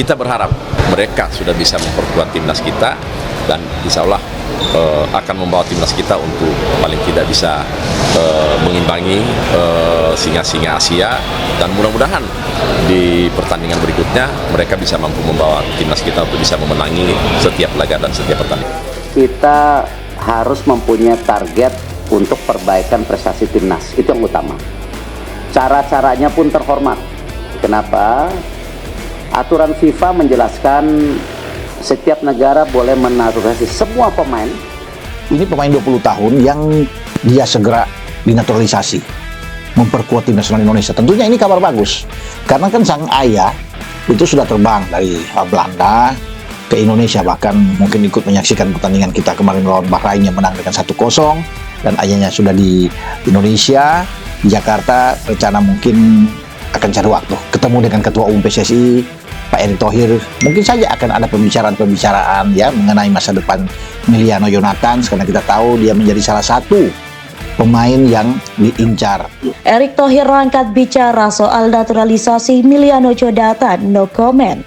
Kita berharap mereka sudah bisa memperkuat timnas kita dan insya Allah akan membawa timnas kita untuk paling tidak bisa mengimbangi singa-singa Asia, dan mudah-mudahan di pertandingan berikutnya mereka bisa mampu membawa timnas kita untuk bisa memenangi setiap laga dan setiap pertandingan. Kita harus mempunyai target untuk perbaikan prestasi timnas, itu yang utama. Cara-caranya pun terhormat. Kenapa? Aturan FIFA menjelaskan setiap negara boleh menaturalisasi semua pemain. Ini pemain 20 tahun yang dia segera dinaturalisasi, memperkuat tim nasional Indonesia. Tentunya ini kabar bagus, karena kan sang ayah itu sudah terbang dari Belanda ke Indonesia, bahkan mungkin ikut menyaksikan pertandingan kita kemarin lawan Bahrain yang menang dengan 1-0, dan ayahnya sudah di Indonesia, di Jakarta. Rencana mungkin akan cari waktu ketemu dengan Ketua Umum PSSI Pak Erick Thohir. Mungkin saja akan ada pembicaraan ya mengenai masa depan Emiliano Jonathans, karena kita tahu dia menjadi salah satu pemain yang diincar. Erick Thohir angkat bicara soal naturalisasi Emiliano Jonathans, no comment.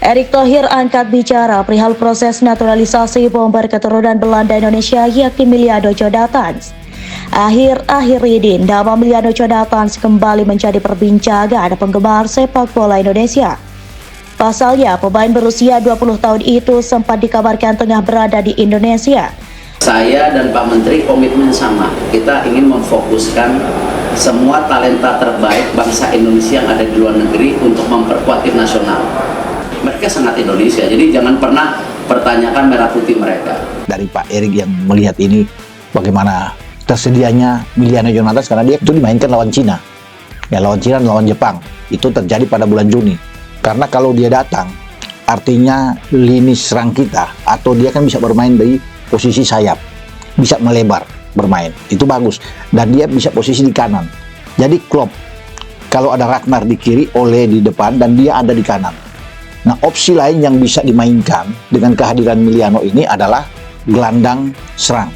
Erick Thohir angkat bicara perihal proses naturalisasi bomber keturunan Belanda Indonesia yakni Emiliano Jonathans. Akhir-akhir ini nama Emiliano Jonathans kembali menjadi perbincangan penggemar sepak bola Indonesia. Pasalnya, pemain berusia 20 tahun itu sempat dikabarkan tengah berada di Indonesia. Saya dan Pak Menteri komitmen sama, kita ingin memfokuskan semua talenta terbaik bangsa Indonesia yang ada di luar negeri untuk memperkuat tim nasional. Mereka sangat Indonesia, jadi jangan pernah pertanyakan merah putih mereka. Dari Pak Erick yang melihat ini, bagaimana tersedianya Emiliano Jonathans, karena dia itu dimainkan lawan Cina. Ya, lawan Cina dan lawan Jepang. Itu terjadi pada bulan Juni. Karena kalau dia datang, artinya lini serang kita, atau dia kan bisa bermain dari posisi sayap, bisa melebar bermain. Itu bagus. Dan dia bisa posisi di kanan. Jadi Klopp, kalau ada Ragnar di kiri, Ole di depan, dan dia ada di kanan. Nah, opsi lain yang bisa dimainkan dengan kehadiran Emiliano ini adalah gelandang serang.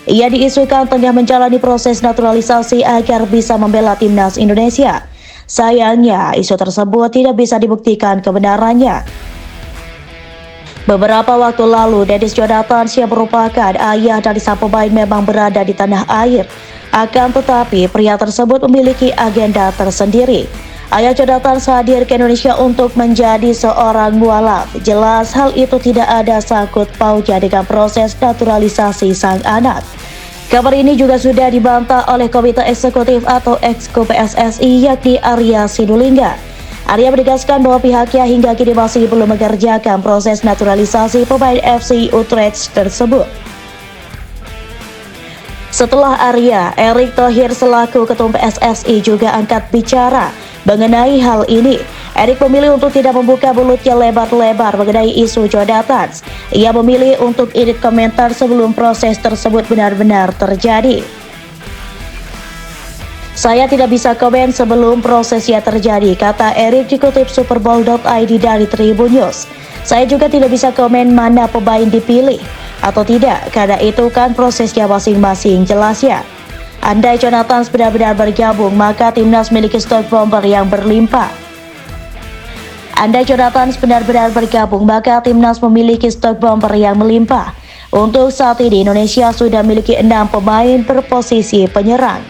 Ia diisukan tengah menjalani proses naturalisasi agar bisa membela timnas Indonesia. Sayangnya, isu tersebut tidak bisa dibuktikan kebenarannya. Beberapa waktu lalu, Dennis Jonathans yang merupakan ayah dari sang pemain memang berada di tanah air. Akan tetapi, pria tersebut memiliki agenda tersendiri. Ayah Jonathans hadir ke Indonesia untuk menjadi seorang mualaf. Jelas hal itu tidak ada sangkut pautnya dengan proses naturalisasi sang anak. Kabar ini juga sudah dibantah oleh Komite Eksekutif atau Exco PSSI yakni Arya Sinulinga. Arya menegaskan bahwa pihaknya hingga kini masih belum mengerjakan proses naturalisasi pemain FC Utrecht tersebut. Setelah Arya, Erick Thohir selaku Ketua PSSI juga angkat bicara mengenai hal ini. Erick memilih untuk tidak membuka mulutnya lebar-lebar mengenai isu Jonathans. Ia memilih untuk edit komentar sebelum proses tersebut benar-benar terjadi. Saya tidak bisa komen sebelum prosesnya terjadi, kata Erick dikutip Superbowl.id dari Tribun News. Saya juga tidak bisa komen mana pemain dipilih atau tidak, karena itu kan prosesnya masing-masing, jelasnya. Andai Jonathans benar-benar bergabung, maka timnas memiliki stok bomber yang berlimpah. Andai Jonathans benar-benar bergabung, maka timnas memiliki stok bomber yang melimpah. Untuk saat ini, Indonesia sudah memiliki 6 pemain berposisi penyerang.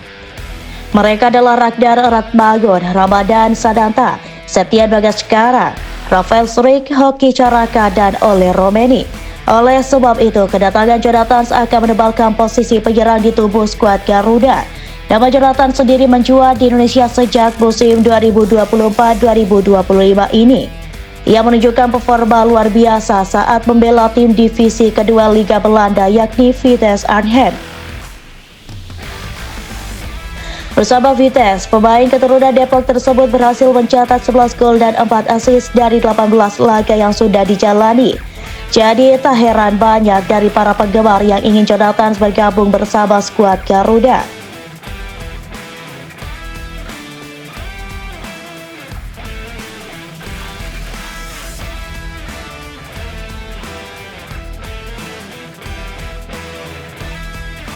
Mereka adalah Ragnar Ratmagon, Ramadan Sananta, Septian Bagaskara, Rafael Struijk, Hoki Caraka, dan Ole Romeni. Oleh sebab itu, kedatangan Jonathans akan menebalkan posisi penyerang di tubuh skuad Garuda. Nama Jonathans sendiri mencuat di Indonesia sejak musim 2024-2025 ini. Ia menunjukkan performa luar biasa saat membela tim divisi kedua Liga Belanda yakni Vitesse Arnhem. Bersama Vitesse, pemain keturunan Depok tersebut berhasil mencatat 11 gol dan 4 assist dari 18 laga yang sudah dijalani. Jadi tak heran banyak dari para penggemar yang ingin Jonathans bergabung bersama skuad Garuda.